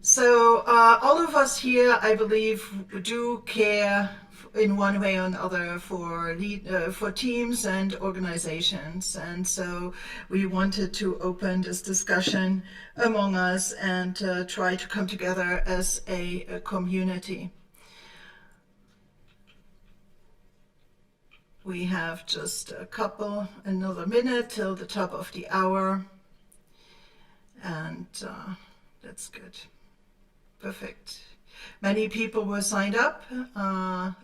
So all of us here, I believe, do care in one way or another for teams and organizations, and so we wanted to open this discussion among us and try to come together as a community. We have just another minute till the top of the hour, and that's good. Perfect. Many people were signed up,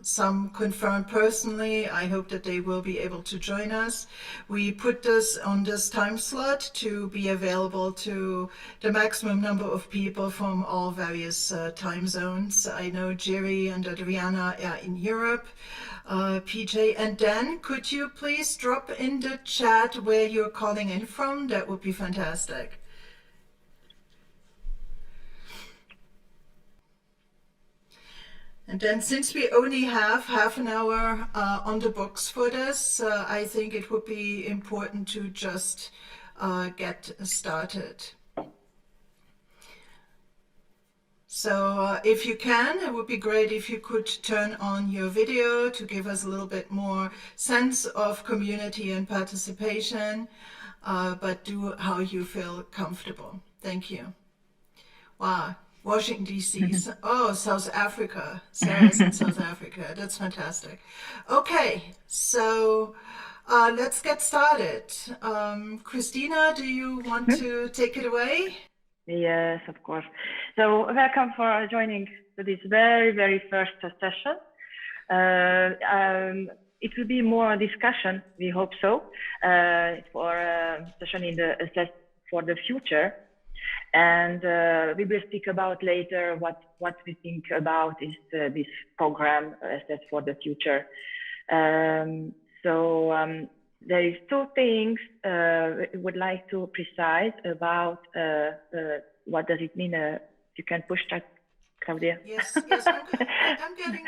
some confirmed personally. I hope that they will be able to join us. We put this on this time slot to be available to the maximum number of people from all various time zones. I know Jerry and Adriana are in Europe. PJ and Dan, could you please drop in the chat where you're calling in from? That would be fantastic. And then since we only have half an hour on the books for this, I think it would be important to just get started. So if you can, it would be great if you could turn on your video to give us a little bit more sense of community and participation, but do how you feel comfortable. Thank you. Wow. Washington, D.C. Oh, South Africa. Sarah's in South Africa. That's fantastic. Okay, so let's get started. Krisztina, do you want to take it away? Yes, of course. So welcome for joining to this very, very first session. It will be more discussion, we hope so, for a session in the Assess for the Future. And we will speak about later what we think about is this program, Assess for the Future. There is two things we would like to precise about what does it mean. You can push that, Claudia. Yes, I'm getting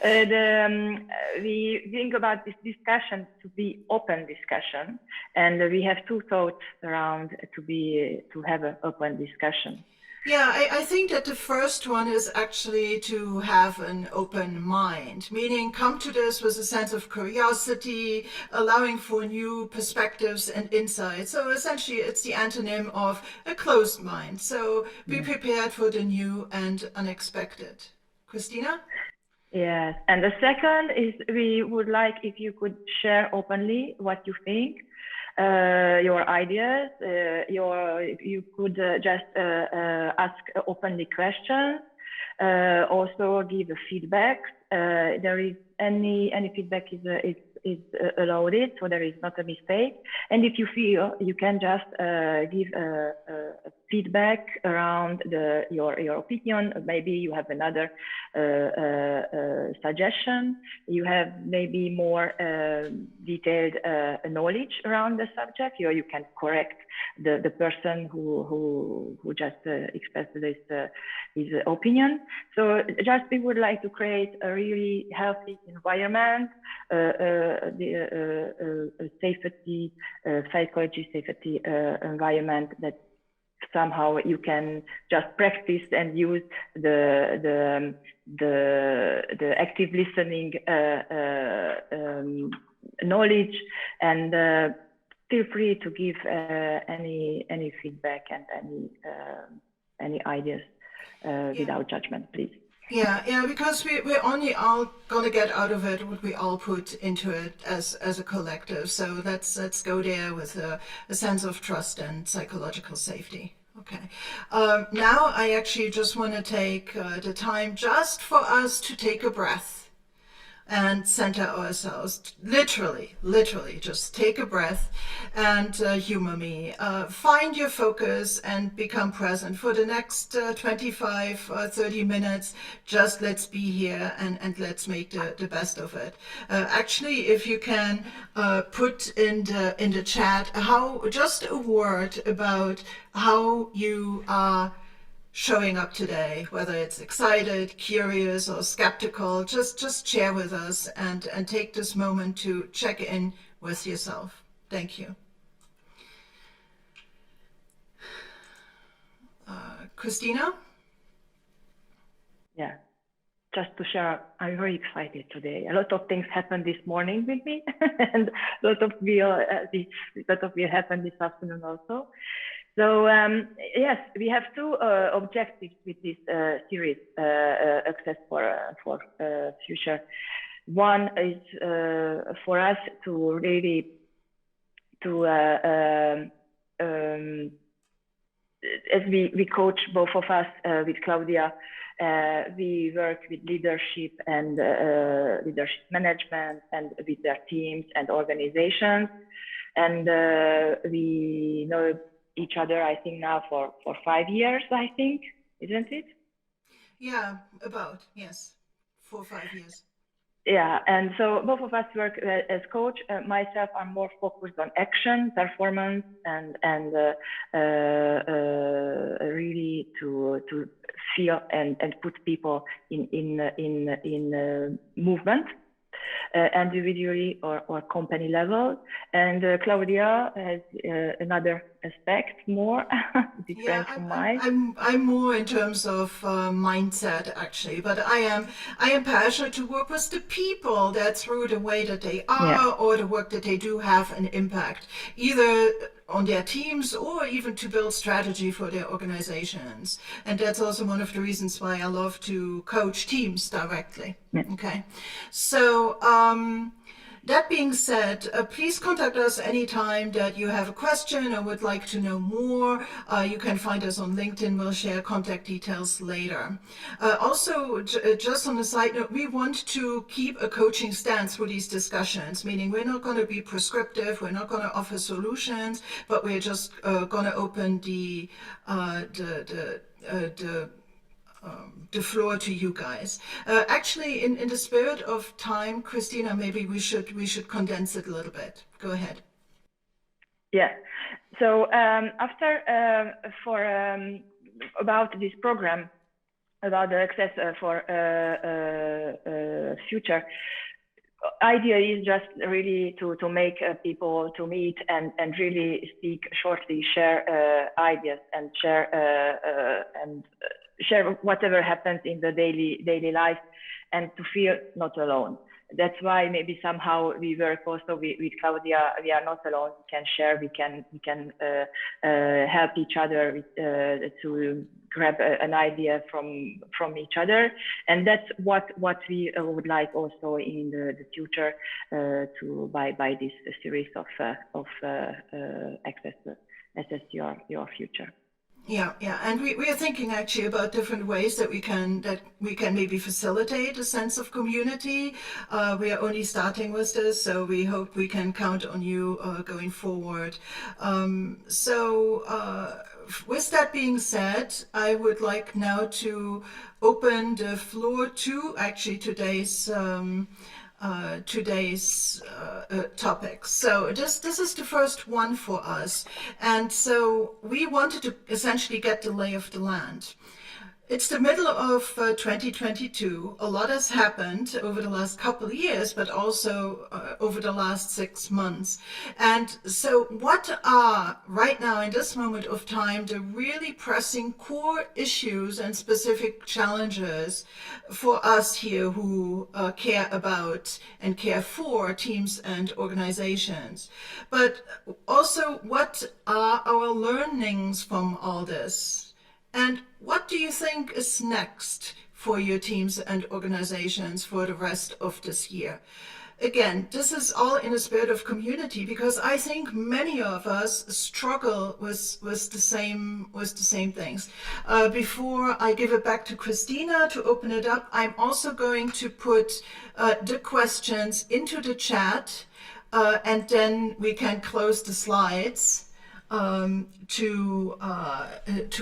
there. We think about this discussion to be open discussion, and we have two thoughts around to have an open discussion. Yeah, I think that the first one is actually to have an open mind, meaning come to this with a sense of curiosity, allowing for new perspectives and insights. So essentially, it's the antonym of a closed mind. So be prepared for the new and unexpected. Krisztina? Yes, and the second is we would like if you could share openly what you think. Your ideas, you could just ask openly questions, also give a feedback. There is any feedback is allowed, so there is not a mistake. And if you feel, you can just give a feedback around your opinion. Maybe you have another suggestion. You have maybe more detailed knowledge around the subject, or you can correct the person who just expressed his opinion. So just we would like to create a really healthy environment, safety, psychology safety environment that somehow you can just practice and use the active listening knowledge, and feel free to give any feedback and any ideas without judgment, please. Yeah, because we're only all gonna get out of it what we all put into it as a collective. So let's go there with a sense of trust and psychological safety. Okay. Now I actually just want to take the time just for us to take a breath and center ourselves. Literally, just take a breath and humor me. Find your focus and become present for the next 25 or 30 minutes. Just let's be here and let's make the best of it. Actually, if you can put in the chat just a word about how you are showing up today, whether it's excited, curious, or skeptical, just share with us and take this moment to check in with yourself. Thank you. Krisztina? Yeah. Just to share, I'm very excited today. A lot of things happened this morning with me, and a lot of will happen this afternoon also. So yes, we have two objectives with this series, Access for Future. One is for us to really as we coach, both of us with Claudia, we work with leadership and leadership management and with their teams and organizations. And we know each other, I think now for 5 years, I think, isn't it? Yeah, about, yes, 4 or 5 years. Yeah, and so both of us work as coach. Myself, I'm more focused on action, performance, and really to feel and put people in movement, individually or company level. And Claudia has another aspect more different from mine. I'm more in terms of mindset actually, but I am passionate to work with the people that through the way that they are or the work that they do have an impact, either on their teams or even to build strategy for their organizations. And that's also one of the reasons why I love to coach teams directly. Okay, so that being said, please contact us anytime that you have a question or would like to know more. You can find us on LinkedIn. We'll share contact details later. Also, just on a side note, we want to keep a coaching stance through these discussions, meaning we're not going to be prescriptive, we're not going to offer solutions, but we're just going to open the floor to you guys. Actually, in the spirit of time, Krisztina, maybe we should condense it a little bit. Go ahead. Yeah. So after about this program, about the access for future, idea is just really to make people to meet and really speak shortly, share ideas and share whatever happens in the daily life, and to feel not alone. That's why maybe somehow we work also with Claudia. We are not alone. We can share. We can help each other to grab an idea from each other, and that's what we would like also in the future to by this series of access your future. Yeah, and we are thinking actually about different ways that we can maybe facilitate a sense of community. We are only starting with this, so we hope we can count on you going forward. With that being said, I would like now to open the floor to actually today's topics. So this is the first one for us, and so we wanted to essentially get the lay of the land. It's the middle of 2022. A lot has happened over the last couple of years, but also over the last 6 months. And so what are, right now in this moment of time, the really pressing core issues and specific challenges for us here who care about and care for teams and organizations? But also, what are our learnings from all this? And what do you think is next for your teams and organizations for the rest of this year? Again, this is all in a spirit of community, because I think many of us struggle with the same things. Before I give it back to Krisztina to open it up, I'm also going to put the questions into the chat, and then we can close the slides. To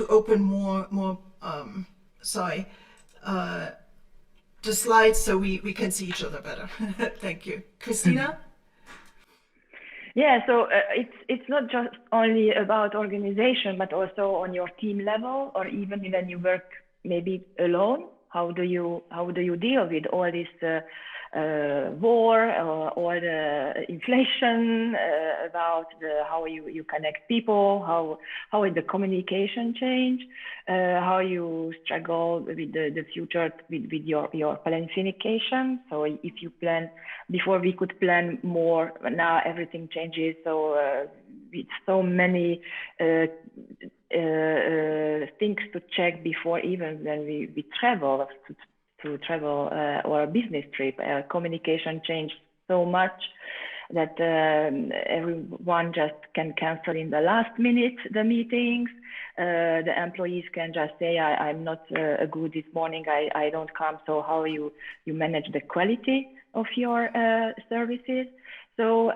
open more the slides so we can see each other better. Thank you. Krisztina? Yeah, so it's not just only about organization, but also on your team level, or even when you work maybe alone. How do you deal with all these war or the inflation, about how you connect people, how is the communication change, how you struggle with the future with your planification. So if you plan, before we could plan more, now everything changes. So with so many things to check before even when we travel to travel or a business trip, communication changed so much that everyone just can cancel in the last minute the meetings. The employees can just say, I'm not good this morning, I don't come. So how you manage the quality of your services. So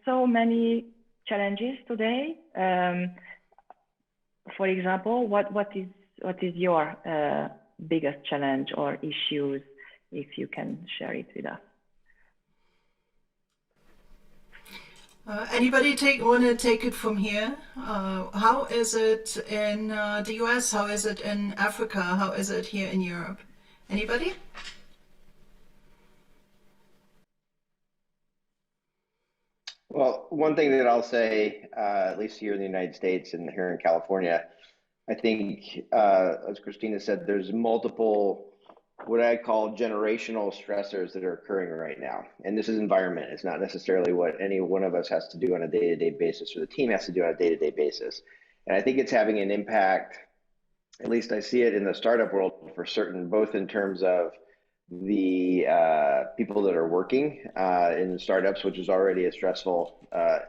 so many challenges today. For example, what is your biggest challenge or issues, if you can share it with us? Anybody want to take it from here? How is it in the US? How is it in Africa? How is it here in Europe? Anybody? Well, one thing that I'll say, at least here in the United States and here in California, I think, as Krisztina said, there's multiple what I call generational stressors that are occurring right now. And this is environment. It's not necessarily what any one of us has to do on a day-to-day basis or the team has to do on a day-to-day basis. And I think it's having an impact, at least I see it in the startup world for certain, both in terms of the people that are working in startups, which is already a stressful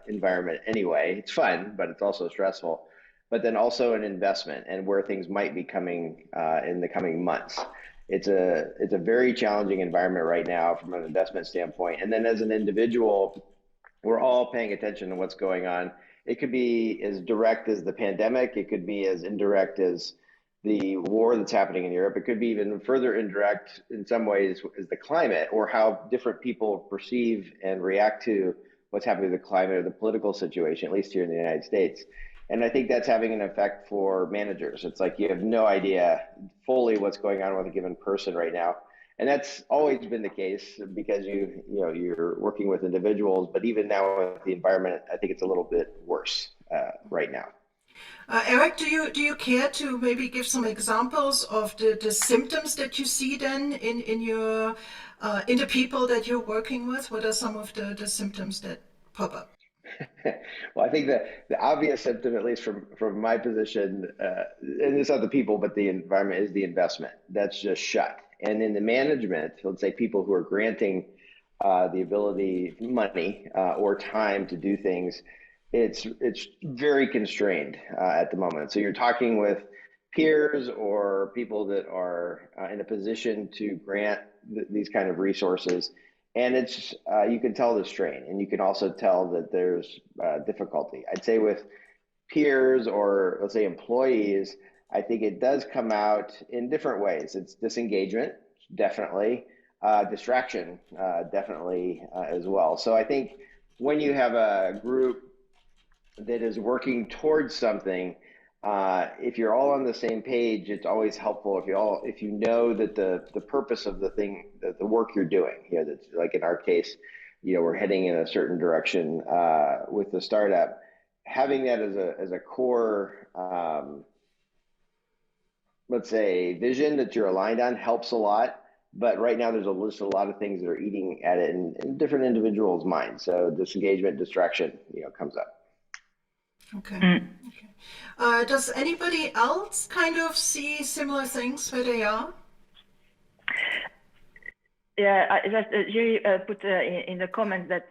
environment anyway. It's fun, but it's also stressful. But then also an investment and where things might be coming in the coming months. It's a very challenging environment right now from an investment standpoint. And then as an individual, we're all paying attention to what's going on. It could be as direct as the pandemic. It could be as indirect as the war that's happening in Europe. It could be even further indirect in some ways as the climate, or how different people perceive and react to what's happening with the climate or the political situation, at least here in the United States. And I think that's having an effect for managers. It's like you have no idea fully what's going on with a given person right now. And that's always been the case because you're working with individuals, but even now with the environment, I think it's a little bit worse right now. Eric, do you care to maybe give some examples of the symptoms that you see then in the people that you're working with? What are some of the symptoms that pop up? Well, I think the obvious symptom, at least from my position, and it's not the people, but the environment, is the investment. That's just shut. And in the management, let's say people who are granting the ability, money or time to do things, it's very constrained at the moment. So you're talking with peers or people that are in a position to grant these kind of resources. And it's you can tell the strain, and you can also tell that there's difficulty. I'd say with peers or let's say employees, I think it does come out in different ways. It's disengagement, definitely, distraction, definitely as well. So I think when you have a group that is working towards something, if you're all on the same page, it's always helpful if you know that the purpose of the thing, the work you're doing, that's like in our case, we're heading in a certain direction with the startup. Having that as a core, let's say, vision that you're aligned on helps a lot. But right now there's a lot of things that are eating at it in different individuals' minds. So disengagement, distraction, comes up. Okay. Okay. Does anybody else kind of see similar things where they are? Yeah, Jerry put in the comments that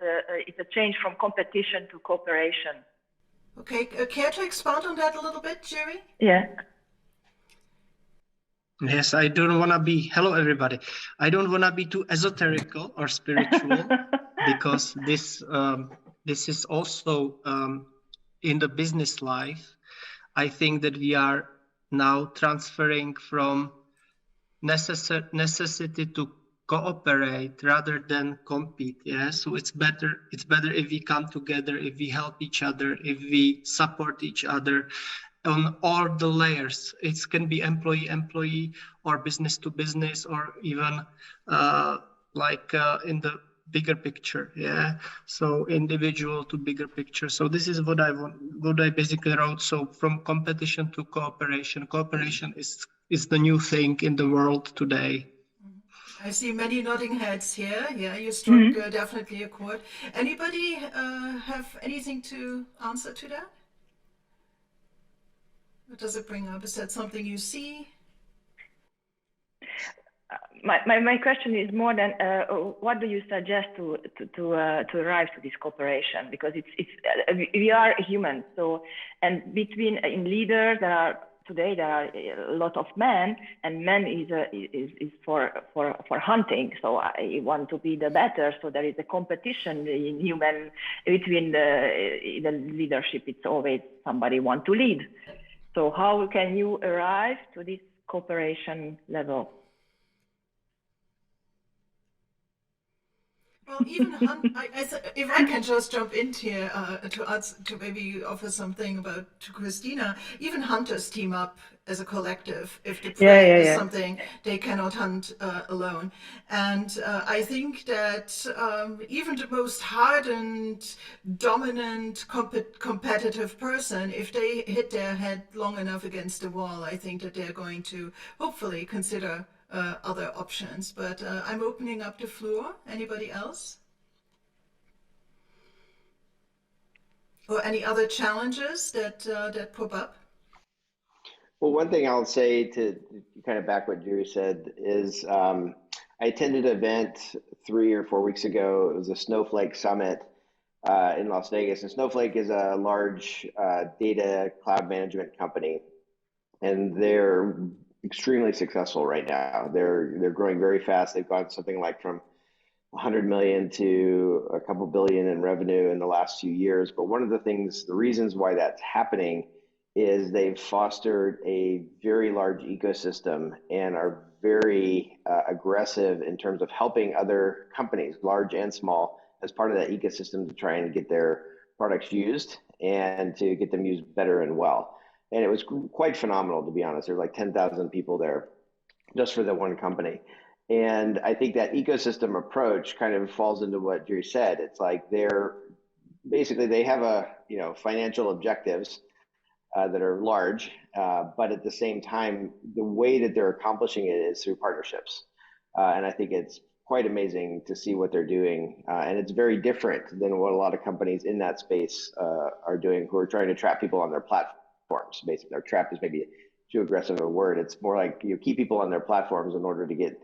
it's a change from competition to cooperation. Okay, care to expand on that a little bit, Jerry? Yeah. Yes, I don't want to be, hello everybody. I don't want to be too esoterical or spiritual because this is also in the business life. I think that we are now transferring from necessity to cooperate rather than compete. Yeah, so it's better if we come together, if we help each other, if we support each other on all the layers. It can be employee or business to business, or even in the bigger picture. Yeah. So individual to bigger picture. So this is what I basically wrote. So from competition to cooperation. Cooperation is the new thing in the world today. I see many nodding heads here. Yeah, you struck definitely a chord. Anybody have anything to answer to that? What does it bring up? Is that something you see? My question is more than what do you suggest to arrive to this cooperation? Because we are humans, so, and between in leaders today there are a lot of men, and men is for hunting. So I want to be the better. So there is a competition in human between the leadership. It's always somebody want to lead. So how can you arrive to this cooperation level? Well, even if I can just jump in here to maybe offer something to Krisztina, even hunters team up as a collective if the prey is something they cannot hunt alone. And I think that even the most hardened, dominant, competitive person, if they hit their head long enough against the wall, I think that they're going to hopefully consider other options, but I'm opening up the floor. Anybody else? Or any other challenges that pop up? Well, one thing I'll say to kind of back what Jerry said is I attended an event 3 or 4 weeks ago. It was a Snowflake Summit in Las Vegas, and Snowflake is a large data cloud management company, and they're extremely successful right now. They're growing very fast. They've gone something like from 100 million to a couple billion in revenue in the last few years. But one of the reasons why that's happening is they've fostered a very large ecosystem and are very aggressive in terms of helping other companies, large and small, as part of that ecosystem to try and get their products used and to get them used better and well. And it was quite phenomenal, to be honest. There were like 10,000 people there just for the one company. And I think that ecosystem approach kind of falls into what Jerry said. It's like they have financial objectives that are large, but at the same time, the way that they're accomplishing it is through partnerships. And I think it's quite amazing to see what they're doing. And it's very different than what a lot of companies in that space are doing, who are trying to trap people on their platforms. Basically, their trap is maybe too aggressive a word. It's more like you keep people on their platforms in order to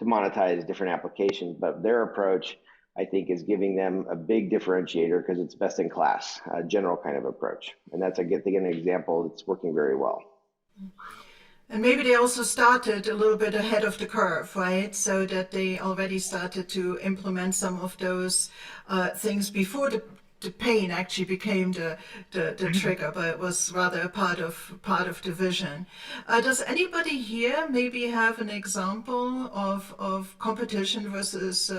monetize different applications. But their approach, I think, is giving them a big differentiator because it's best in class, a general kind of approach. And that's, an example that's working very well. And maybe they also started a little bit ahead of the curve, right? So that they already started to implement some of those things before the pain actually became the trigger, but it was rather a part of the vision. Does anybody here maybe have an example of competition versus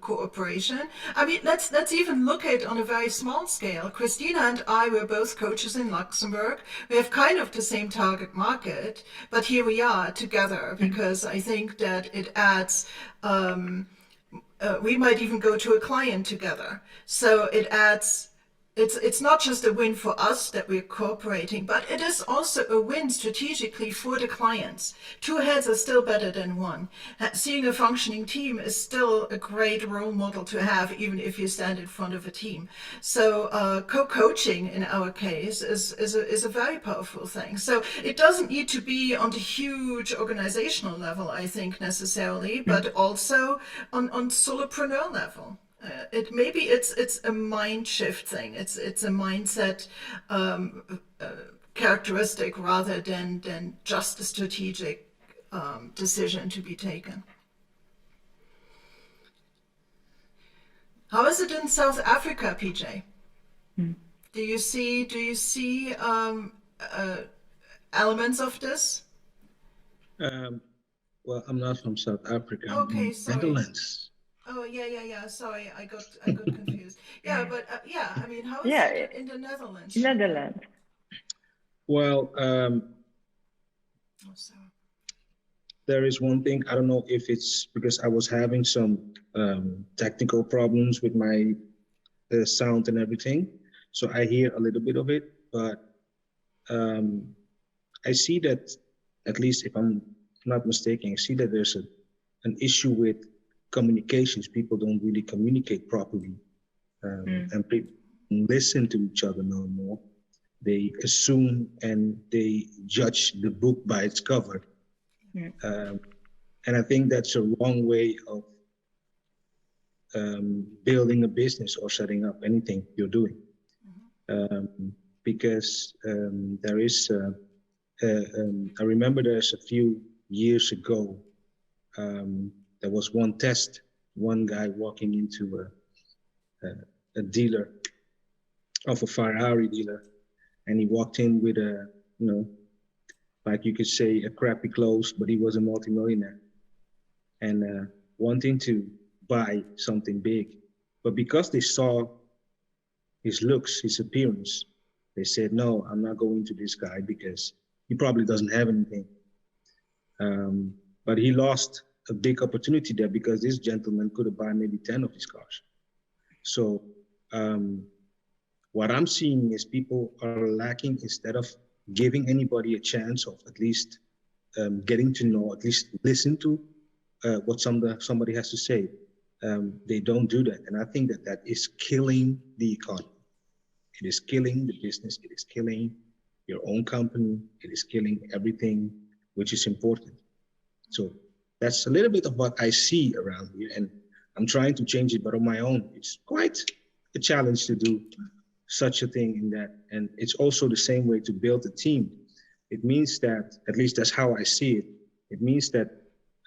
cooperation? I mean, let's even look at it on a very small scale. Krisztina and I were both coaches in Luxembourg. We have kind of the same target market, but here we are together because I think that it adds. We might even go to a client together. So it adds, it's not just a win for us that we're cooperating, but it is also a win strategically for the clients. Two heads are still better than one. Seeing a functioning team is still a great role model to have, even if you stand in front of a team. So co-coaching in our case is a very powerful thing. So it doesn't need to be on the huge organizational level, I think, necessarily, but also on solopreneur level. It's a mind shift thing. It's a mindset characteristic rather than just a strategic decision to be taken. How is it in South Africa, PJ? Do you see elements of this? Well, I'm not from South Africa. Okay, I'm sorry. Netherlands. Oh yeah. Sorry, I got confused. Yeah, but I mean, how is it in the Netherlands? Netherlands. Well, Oh, sorry. there is one thing, I don't know if it's because I was having some technical problems with my sound and everything. So I hear a little bit of it, but I see that, at least if I'm not mistaken, I see that there's an issue with communications. People don't really communicate properly, and people listen to each other no more. They assume and they judge the book by its cover. And I think that's a wrong way of building a business or setting up anything you're doing. Because there is, I remember there's a few years ago, there was one test, one guy walking into a dealer of a Ferrari dealer, and he walked in with a, you know, like you could say a crappy clothes, but he was a multimillionaire and wanting to buy something big. But because they saw his looks, his appearance, they said, no, I'm not going to this guy because he probably doesn't have anything. But he lost a big opportunity there because this gentleman could have bought maybe 10 of his cars. So what I'm seeing is people are lacking, instead of giving anybody a chance of at least getting to know, at least listen to what somebody has to say. They don't do that. And I think that that is killing the economy. It is killing the business. It is killing your own company. It is killing everything which is important. So that's a little bit of what I see around here. And I'm trying to change it, but on my own, it's quite a challenge to do such a thing in that. And it's also the same way to build a team. It means that, at least that's how I see it, it means that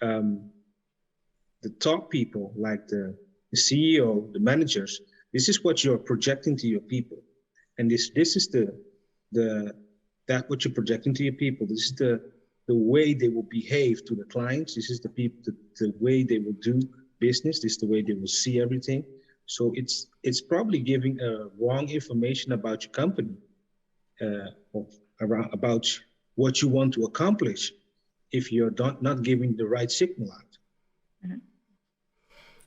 the top people, like the CEO, the managers, this is what you're projecting to your people. And this is that what you're projecting to your people. This is the way they will behave to the clients. This is the way they will do business. This is the way they will see everything. So it's probably giving wrong information about your company, about what you want to accomplish, if you're not giving the right signal out. Mm-hmm.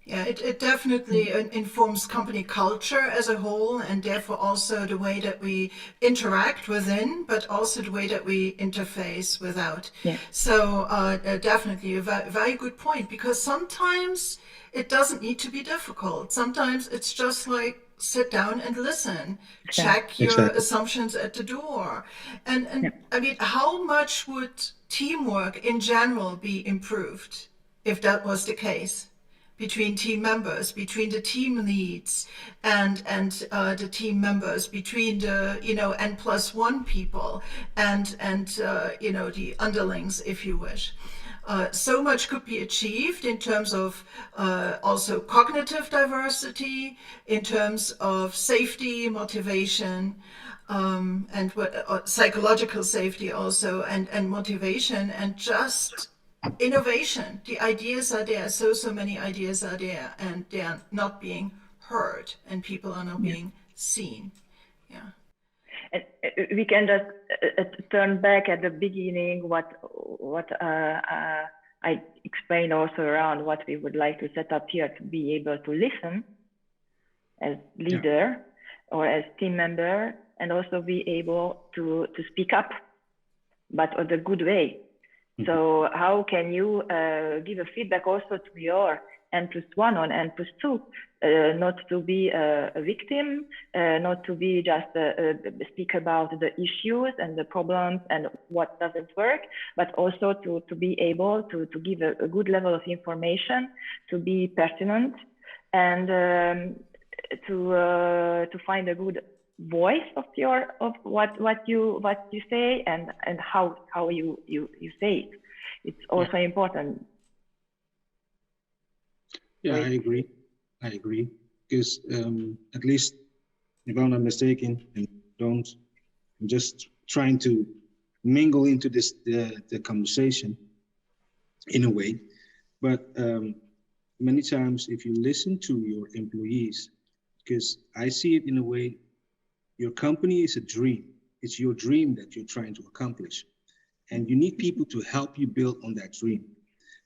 Yeah, it definitely informs company culture as a whole, and therefore also the way that we interact within, but also the way that we interface without. Yeah. So definitely a very good point, because sometimes it doesn't need to be difficult. Sometimes it's just like sit down and listen, check your assumptions at the door. And I mean, how much would teamwork in general be improved if that was the case? Between team members, between the team leads and the team members, between the N+1 people and the underlings, if you wish. So much could be achieved in terms of also cognitive diversity, in terms of safety, motivation, and psychological safety also, and motivation, and just innovation. The ideas are there, so many ideas are there, and they are not being heard, and people are not being seen. Yeah. And we can just turn back at the beginning, what I explained also around what we would like to set up here, to be able to listen as leader or as team member, and also be able to speak up, but in a good way. So how can you give a feedback also to your N+1 or N+2, not to be a victim, not to be just speak about the issues and the problems and what doesn't work, but also to be able to give a good level of information, to be pertinent, and to find a good voice of what you say and how you say it. It's also important. Yeah, I agree. Because at least, if I'm not mistaken, and I'm just trying to mingle into the conversation in a way. But many times, if you listen to your employees, because I see it in a way, your company is a dream. It's your dream that you're trying to accomplish. And you need people to help you build on that dream.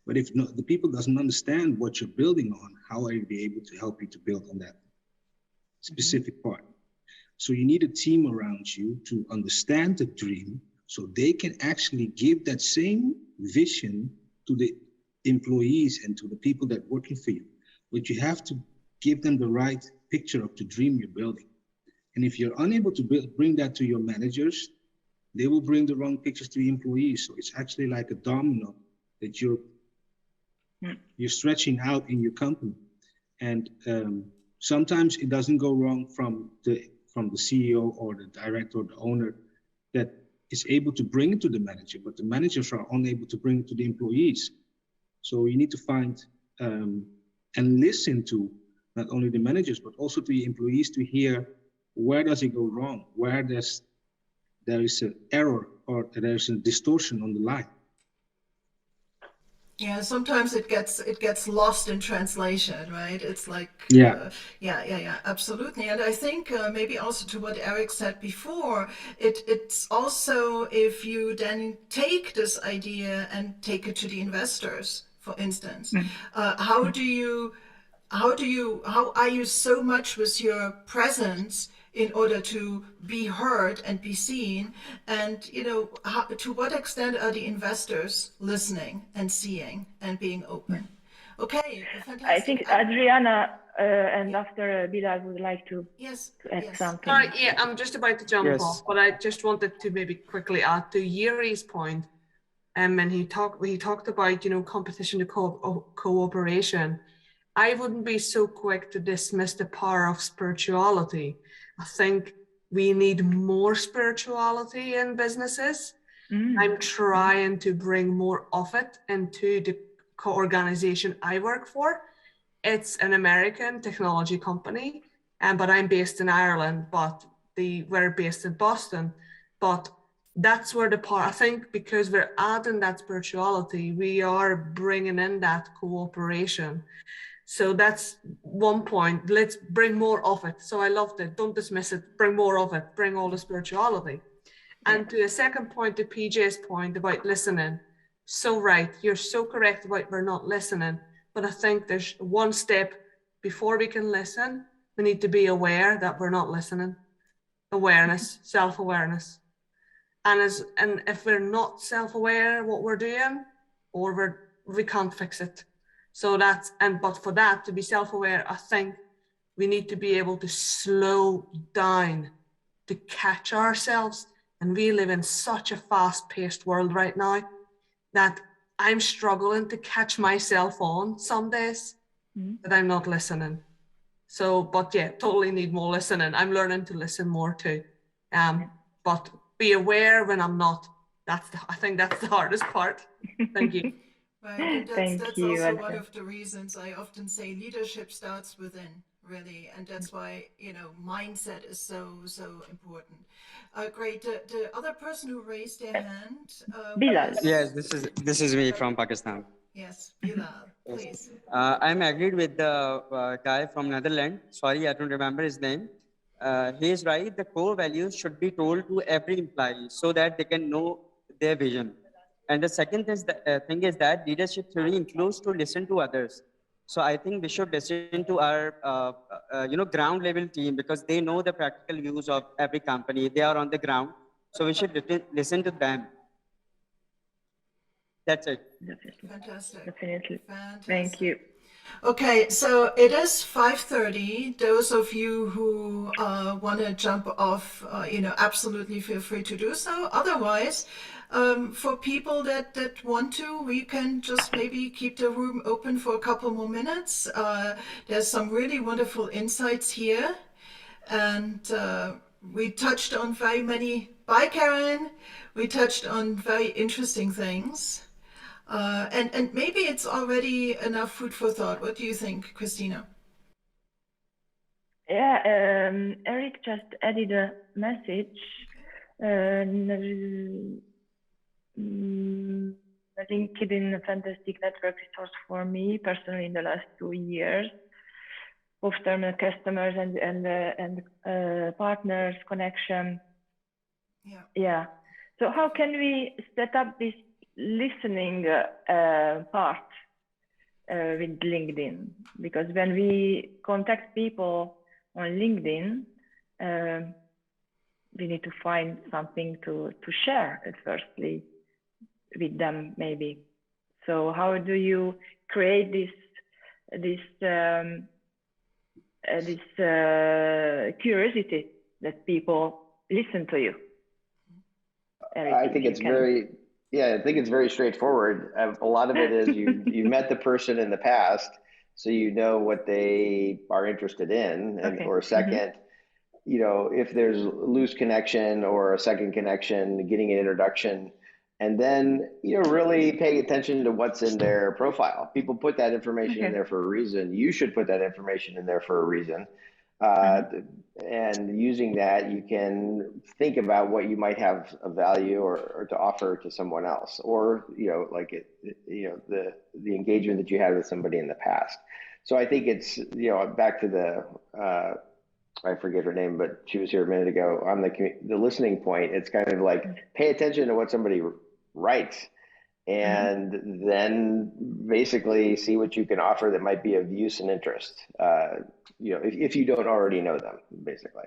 But if not, the people doesn't understand what you're building on, how are you be able to help you to build on that specific part? So you need a team around you to understand the dream, so they can actually give that same vision to the employees and to the people that are working for you. But you have to give them the right picture of the dream you're building. And if you're unable to bring that to your managers, they will bring the wrong pictures to the employees. So it's actually like a domino that you're stretching out in your company. And sometimes it doesn't go wrong from the CEO or the director or the owner that is able to bring it to the manager, but the managers are unable to bring it to the employees. So you need to find and listen to not only the managers, but also to the employees to hear where does it go wrong, where there is an error or there's a distortion on the line. Yeah, sometimes it gets lost in translation, right? It's like Yeah, absolutely. And I think maybe also to what Eric said before, it's also if you then take this idea and take it to the investors, for instance, how are you so much with your presence in order to be heard and be seen, and to what extent are the investors listening and seeing and being open? Okay, fantastic. I think Adriana and after Bilal would like to add something. Sorry, yeah, I'm just about to jump off, but I just wanted to maybe quickly add to Yuri's point. And he talked about competition to cooperation. I wouldn't be so quick to dismiss the power of spirituality. I think we need more spirituality in businesses. I'm trying to bring more of it into the organization I work for. It's an American technology company, but I'm based in Ireland, but we're based in Boston. But that's where the part, I think, because we're adding that spirituality, we are bringing in that cooperation. So that's one point. Let's bring more of it. So I loved it. Don't dismiss it. Bring more of it. Bring all the spirituality. And to a second point, to PJ's point about listening. So right. You're so correct about we're not listening. But I think there's one step before we can listen. We need to be aware that we're not listening. Awareness, self-awareness. And if we're not self-aware what we're doing, or we can't fix it. So but for that to be self-aware, I think we need to be able to slow down, to catch ourselves. And we live in such a fast-paced world right now that I'm struggling to catch myself on some days that I'm not listening. So, but yeah, totally need more listening. I'm learning to listen more too. But be aware when I'm not. I think that's the hardest part. Thank you. Right, and that's also one of the reasons I often say leadership starts within, really, and that's why mindset is so important. Great. The other person who raised their hand. Bilal. Yes, this is me from Pakistan. Yes, Bilal, please. I'm agreed with the guy from Netherlands. Sorry, I don't remember his name. He is right. The core values should be told to every employee so that they can know their vision. And the second thing is that leadership theory includes to listen to others. So I think we should listen to our ground level team, because they know the practical views of every company. They are on the ground. So we should listen to them. That's it. Fantastic. Definitely. Fantastic. Thank you. Okay, so it is 5:30. Those of you who want to jump off, absolutely feel free to do so. Otherwise, for people that want to, we can just maybe keep the room open for a couple more minutes. There's some really wonderful insights here. And we touched on very many, bye Karen, we touched on very interesting things. And maybe it's already enough food for thought. What do you think, Krisztina? Yeah, Eric just added a message. LinkedIn, a fantastic network resource for me personally in the last 2 years. Both terminal customers and partners, connection. Yeah. Yeah. So how can we set up this listening part with LinkedIn, because when we contact people on LinkedIn, we need to find something to share firstly with them, maybe. So how do you create this curiosity that people listen to you? I think it's very, I think it's very straightforward. A lot of it is you've met the person in the past, so you know what they are interested in, and or second, you know, if there's loose connection or a second connection, getting an introduction, and then, you know, really paying attention to what's in their profile. People put that information in there for a reason. You should put that information in there for a reason. And using that, you can think about what you might have of value or to offer to someone else, or, you know, like the engagement that you had with somebody in the past. So I think it's, you know, back to the, I forget her name, but she was here a minute ago on the listening point. It's kind of like pay attention to what somebody writes, and then basically see what you can offer that might be of use and interest. You know, if you don't already know them, basically.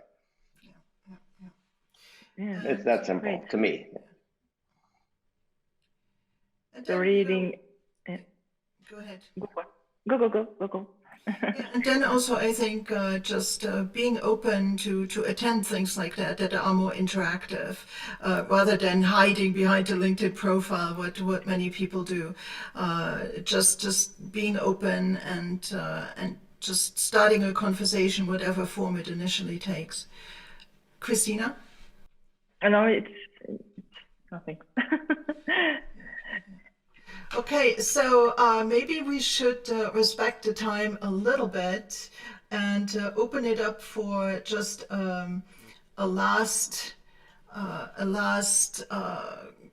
It's that simple to me. So reading. Go ahead. Go. And then also, I think just being open to attend things like that are more interactive, rather than hiding behind a LinkedIn profile, what many people do. Just being open and just starting a conversation, whatever form it initially takes. Krisztina? No, it's nothing. Okay, so maybe we should respect the time a little bit and open it up for just a last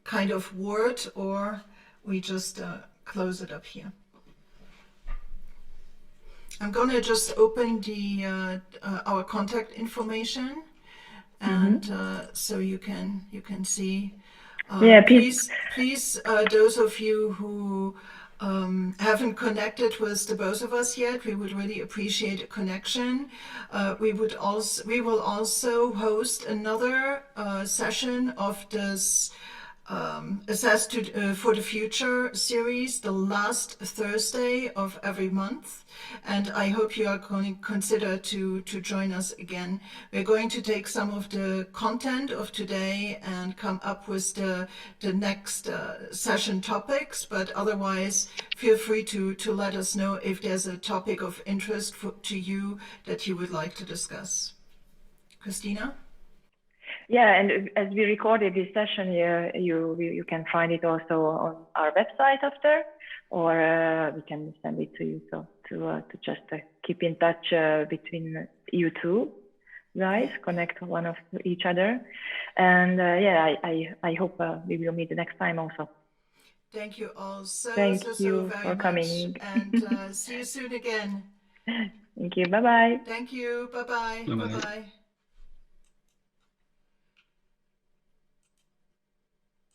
kind of word, or we just close it up here. I'm going to just open the our contact information, and so you can see. Please, those of you who haven't connected with the both of us yet, we would really appreciate a connection. We will also host another session of this Assess for the Future series, the last Thursday of every month. And I hope you are going to consider to join us again. We're going to take some of the content of today and come up with the next session topics, but otherwise feel free to let us know if there's a topic of interest to you that you would like to discuss. Krisztina? Yeah, and as we recorded this session, you can find it also on our website after, or we can send it to you. So to just keep in touch between you two guys, connect one of each other, and I hope we will meet the next time also. Thank you all so Thank very you much, for coming, and see you soon again. Thank you. Bye bye. Thank you. Bye bye. Bye bye.